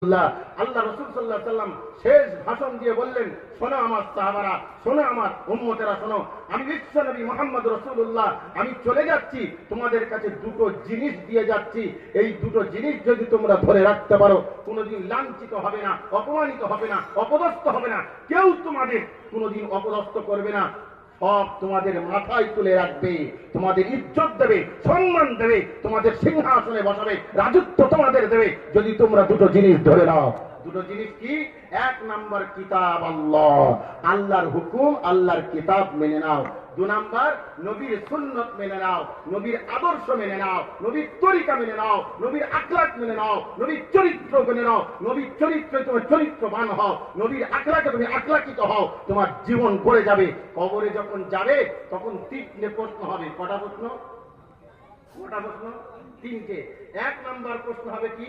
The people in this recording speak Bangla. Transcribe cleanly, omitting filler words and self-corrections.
আল্লাহ রাসূল সাল্লাল্লাহু আলাইহি ওয়াসাল্লাম শেষ ভাষণ দিয়ে বললেন, শোনো আমার সাহাবারা, শোনো আমার উম্মতেরা, শোনো, আমি বিশ্ব নবী মুহাম্মদ রাসূলুল্লাহ, আমি চলে যাচ্ছি, তোমাদের কাছে দুটো জিনিস দিয়ে যাচ্ছি। এই দুটো জিনিস যদি তোমরা ধরে রাখতে পারো, কোনোদিন লাঞ্ছিত হবে না, অপমানিত হবে না, অপদস্থ হবে না, কেউ তোমাদের কোনোদিন অপদস্থ করবে না, সব তোমাদের মাথায় তুলে রাখবে, তোমাদের ইজ্জত দেবে, সম্মান দেবে, তোমাদের সিংহাসনে বসাবে, রাজত্ব তোমাদের দেবে, যদি তোমরা দুটো জিনিস ধরে নাও। দুটো জিনিস কি? এক নাম্বার কিতাব আল্লাহ, আল্লাহর হুকুম, আল্লাহর কিতাব মেনে নাও। দু নাম্বার নবীর সুন্নত মেনে নাও, নবীর আদর্শ মেনে নাও, নবীর তরিকা মেনে নাও, নবীর আখলাক মেনে নাও, নবীর চরিত্র মেনে নাও। নবীর চরিত্রে তোমার চরিত্রবান হও, নবীর আখলাকে তুমি আখলাকিত হও, তোমার জীবন গড়ে যাবে। কবরে যখন যাবে তখন তিনটে প্রশ্ন হবে। কটা প্রশ্ন? তিনটে। এক নাম্বার প্রশ্ন হবে কি?